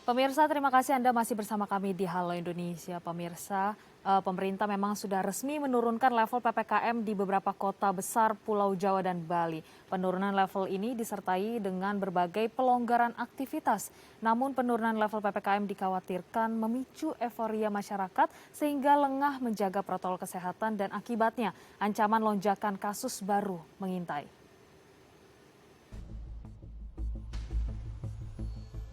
Pemirsa, terima kasih Anda masih bersama kami di Halo Indonesia. Pemirsa, pemerintah memang sudah resmi menurunkan level PPKM di beberapa kota besar Pulau Jawa dan Bali. Penurunan level ini disertai dengan berbagai pelonggaran aktivitas. Namun penurunan level PPKM dikhawatirkan memicu euforia masyarakat sehingga lengah menjaga protokol kesehatan dan akibatnya ancaman lonjakan kasus baru mengintai.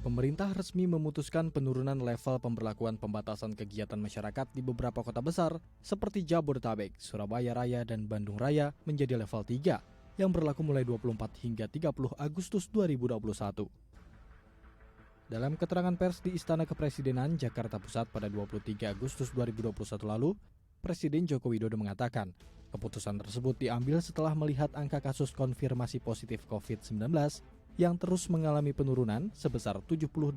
Pemerintah resmi memutuskan penurunan level pemberlakuan pembatasan kegiatan masyarakat di beberapa kota besar seperti Jabodetabek, Surabaya Raya, dan Bandung Raya menjadi level 3 yang berlaku mulai 24 hingga 30 Agustus 2021. Dalam keterangan pers di Istana Kepresidenan Jakarta Pusat pada 23 Agustus 2021 lalu, Presiden Joko Widodo mengatakan, keputusan tersebut diambil setelah melihat angka kasus konfirmasi positif COVID-19 yang terus mengalami penurunan sebesar 78%.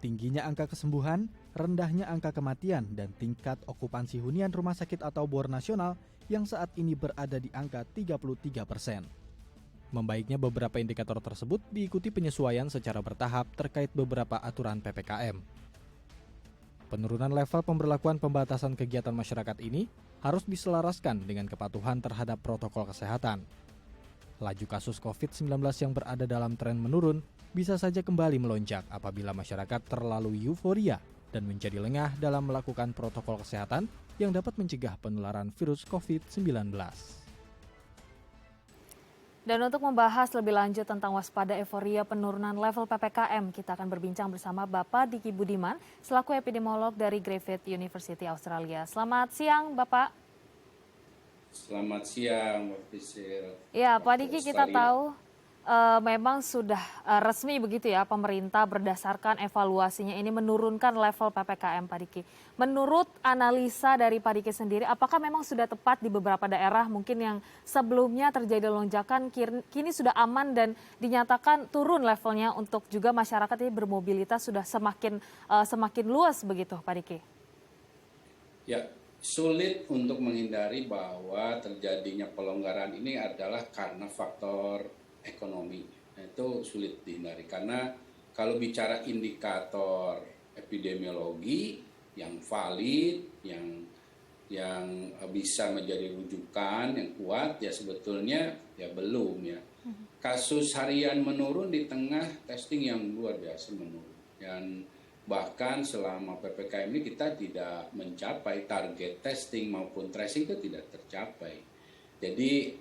Tingginya angka kesembuhan, rendahnya angka kematian, dan tingkat okupansi hunian rumah sakit atau BOR nasional yang saat ini berada di angka 33%. Membaiknya beberapa indikator tersebut diikuti penyesuaian secara bertahap terkait beberapa aturan PPKM. Penurunan level pemberlakuan pembatasan kegiatan masyarakat ini harus diselaraskan dengan kepatuhan terhadap protokol kesehatan. Laju kasus COVID-19 yang berada dalam tren menurun bisa saja kembali melonjak apabila masyarakat terlalu euforia dan menjadi lengah dalam melakukan protokol kesehatan yang dapat mencegah penularan virus COVID-19. Dan untuk membahas lebih lanjut tentang waspada euforia penurunan level PPKM, kita akan berbincang bersama Bapak Diki Budiman, selaku epidemiolog dari Griffith University Australia. Selamat siang, Bapak. Selamat siang, Mbak Fisir. Ya, Pak Diki, kita tahu memang sudah resmi begitu ya, pemerintah berdasarkan evaluasinya ini menurunkan level PPKM, Pak Diki. Menurut analisa dari Pak Diki sendiri, apakah memang sudah tepat di beberapa daerah mungkin yang sebelumnya terjadi lonjakan kini sudah aman dan dinyatakan turun levelnya untuk juga masyarakat ini bermobilitas sudah semakin luas begitu, Pak Diki? Ya, sulit untuk menghindari bahwa terjadinya pelonggaran ini adalah karena faktor ekonomi. Itu sulit dihindari karena kalau bicara indikator epidemiologi yang valid, yang bisa menjadi rujukan yang kuat, ya sebetulnya ya belum ya. Kasus harian menurun di tengah testing yang luar biasa menurun. Dan bahkan selama PPKM ini kita tidak mencapai target testing maupun tracing, itu tidak tercapai. Jadi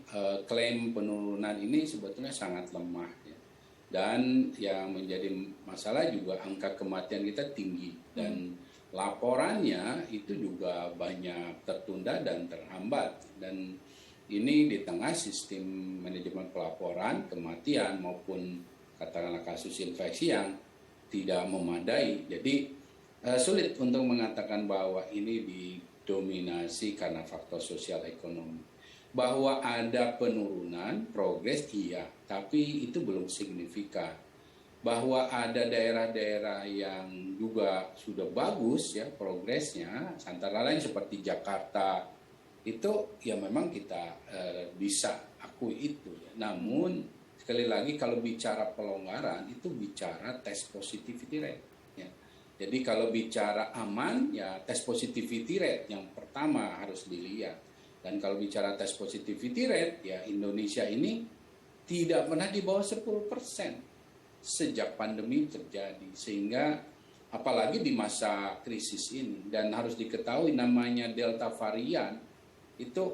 klaim penurunan ini sebetulnya sangat lemah. Ya. Dan yang menjadi masalah juga angka kematian kita tinggi. Dan laporannya itu juga banyak tertunda dan terhambat. Dan ini di tengah sistem manajemen pelaporan kematian maupun katakanlah kasus infeksi yang tidak memadai. Jadi sulit untuk mengatakan bahwa ini didominasi karena faktor sosial ekonomi. Bahwa ada penurunan, progres iya, tapi itu belum signifikan. Bahwa ada daerah-daerah yang juga sudah bagus ya progresnya, antara lain seperti Jakarta, itu ya memang kita bisa akui itu. Ya. Namun sekali lagi kalau bicara pelonggaran itu bicara test positivity rate. Ya. Jadi kalau bicara aman ya test positivity rate yang pertama harus dilihat. Dan kalau bicara test positivity rate ya Indonesia ini tidak pernah di bawah 10% sejak pandemi terjadi. Sehingga apalagi di masa krisis ini dan harus diketahui namanya Delta varian itu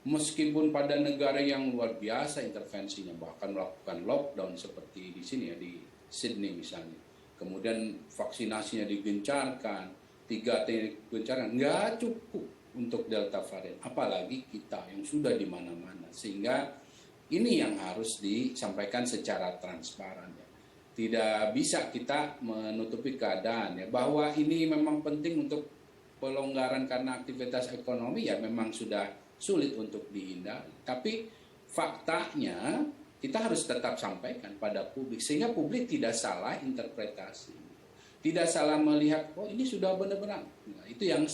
meskipun pada negara yang luar biasa intervensinya, bahkan melakukan lockdown seperti di sini ya, di Sydney misalnya. Kemudian vaksinasinya digencarkan, 3T digencarkan, nggak cukup untuk Delta varian. Apalagi kita yang sudah di mana-mana. Sehingga ini yang harus disampaikan secara transparan ya. Tidak bisa kita menutupi keadaan ya, bahwa ini memang penting untuk pelonggaran karena aktivitas ekonomi ya memang sudah sulit untuk dihindari. Tapi faktanya kita harus tetap sampaikan pada publik sehingga publik tidak salah interpretasi. Tidak salah melihat, oh ini sudah benar-benar. Nah, itu yang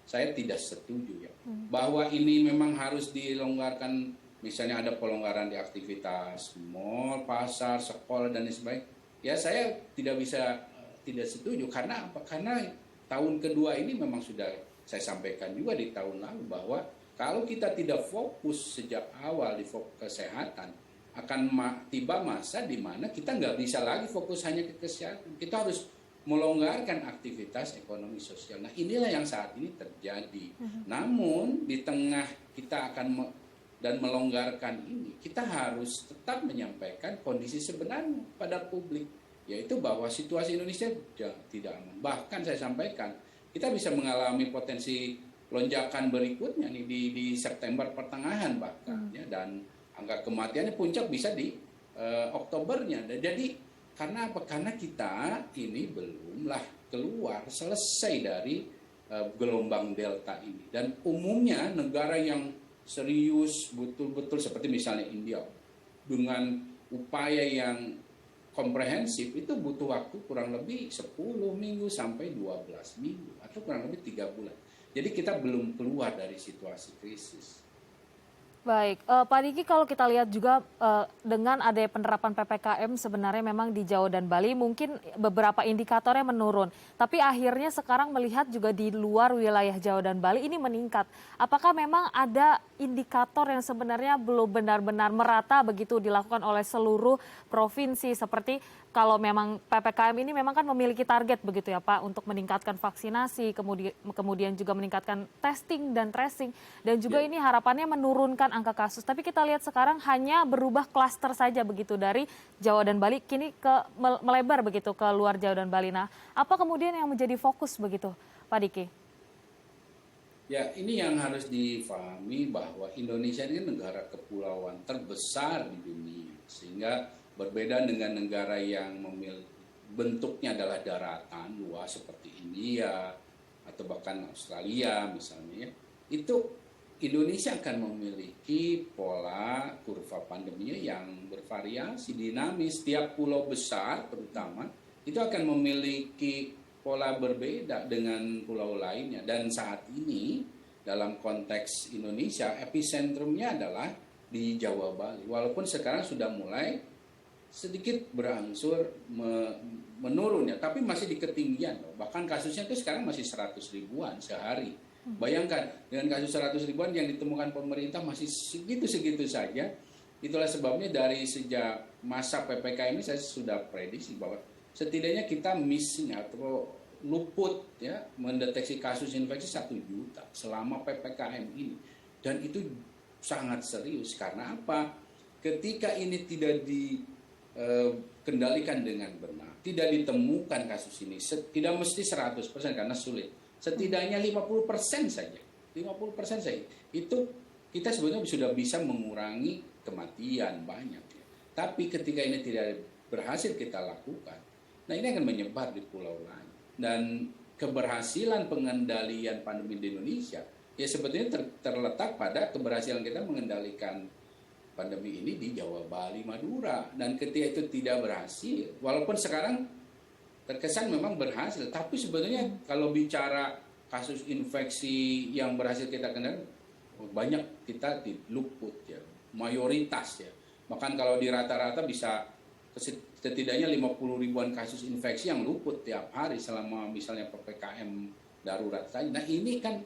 saya tidak setuju ya. Bahwa ini memang harus dilonggarkan, misalnya ada pelonggaran di aktivitas mall, pasar, sekolah dan sebagainya. ya saya tidak bisa tidak setuju. Karena apa? Karena tahun kedua ini memang sudah saya sampaikan juga di tahun lalu bahwa kalau kita tidak fokus sejak awal di kesehatan, akan tiba masa di mana kita nggak bisa lagi fokus hanya ke kesehatan. Kita harus melonggarkan aktivitas ekonomi sosial. Nah, inilah yang saat ini terjadi. Namun di tengah kita akan dan melonggarkan ini, kita harus tetap menyampaikan kondisi sebenarnya pada publik, yaitu bahwa situasi Indonesia tidak aman. Bahkan saya sampaikan, kita bisa mengalami potensi lonjakan berikutnya nih di September pertengahan bahkan, ya, dan angka kematiannya puncak bisa di Oktobernya. Jadi karena apa? Karena kita ini belumlah keluar selesai dari gelombang Delta ini. Dan umumnya negara yang serius betul-betul seperti misalnya India dengan upaya yang komprehensif itu butuh waktu kurang lebih 10 minggu sampai 12 minggu atau kurang lebih 3 bulan. Jadi kita belum keluar dari situasi krisis. Baik, Pak Diki, kalau kita lihat juga dengan adanya penerapan PPKM sebenarnya memang di Jawa dan Bali mungkin beberapa indikatornya menurun. Tapi akhirnya sekarang melihat juga di luar wilayah Jawa dan Bali ini meningkat. Apakah memang ada indikator yang sebenarnya belum benar-benar merata begitu dilakukan oleh seluruh provinsi, seperti kalau memang PPKM ini memang kan memiliki target begitu ya Pak untuk meningkatkan vaksinasi, kemudian juga meningkatkan testing dan tracing, dan juga ini harapannya menurunkan angka kasus. Tapi kita lihat sekarang hanya berubah klaster saja begitu dari Jawa dan Bali kini melebar begitu ke luar Jawa dan Bali. Nah, apa kemudian yang menjadi fokus begitu Pak Diki? Ya, ini yang harus difahami bahwa Indonesia ini negara kepulauan terbesar di dunia, sehingga berbeda dengan negara yang bentuknya adalah daratan luas seperti India atau bahkan Australia misalnya, itu Indonesia akan memiliki pola kurva pandeminya yang bervariasi, dinamis. Tiap pulau besar terutama itu akan memiliki pola berbeda dengan pulau lainnya. Dan saat ini dalam konteks Indonesia episentrumnya adalah di Jawa Bali. Walaupun sekarang sudah mulai sedikit berangsur menurun ya, tapi masih di ketinggian. Bahkan kasusnya itu sekarang masih 100 ribuan sehari. Bayangkan dengan kasus 100 ribuan yang ditemukan pemerintah masih segitu-segitu saja. Itulah sebabnya dari sejak masa PPKM ini saya sudah prediksi bahwa setidaknya kita missing atau luput ya mendeteksi kasus infeksi 1 juta selama PPKM ini. Dan itu sangat serius karena apa? Ketika ini tidak dikendalikan dengan benar, tidak ditemukan kasus ini, tidak mesti 100% karena sulit. Setidaknya 50% saja. 50% saja. Itu kita sebetulnya sudah bisa mengurangi kematian banyak ya. Tapi ketika ini tidak berhasil kita lakukan, nah ini akan menyebar di pulau lain. Dan keberhasilan pengendalian pandemi di Indonesia ya sebetulnya terletak pada keberhasilan kita mengendalikan pandemi ini di Jawa, Bali, Madura. Dan ketika itu tidak berhasil, walaupun sekarang terkesan memang berhasil, tapi sebetulnya kalau bicara kasus infeksi yang berhasil kita kendalikan, banyak kita luput ya, mayoritas ya. Bahkan kalau di rata-rata bisa setidaknya 50 ribuan kasus infeksi yang luput tiap hari selama misalnya PPKM darurat saja. Nah ini kan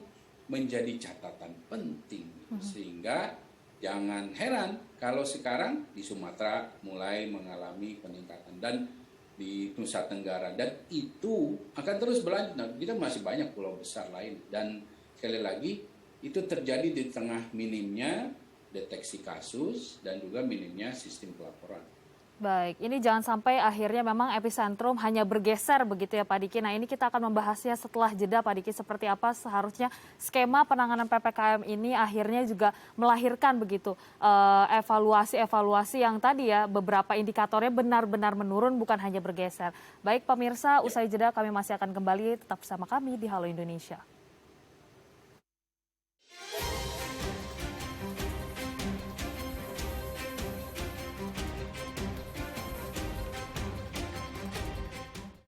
menjadi catatan penting, sehingga jangan heran kalau sekarang di Sumatera mulai mengalami peningkatan dan di Nusa Tenggara, dan itu akan terus berlanjut. Nah, kita masih banyak pulau besar lain, dan sekali lagi itu terjadi di tengah minimnya deteksi kasus dan juga minimnya sistem pelaporan. Baik, ini jangan sampai akhirnya memang epicentrum hanya bergeser begitu ya Pak Diki. Nah ini kita akan membahasnya setelah jeda Pak Diki, seperti apa seharusnya skema penanganan PPKM ini akhirnya juga melahirkan begitu evaluasi-evaluasi yang tadi ya beberapa indikatornya benar-benar menurun bukan hanya bergeser. Baik pemirsa, usai jeda kami masih akan kembali, tetap bersama kami di Halo Indonesia.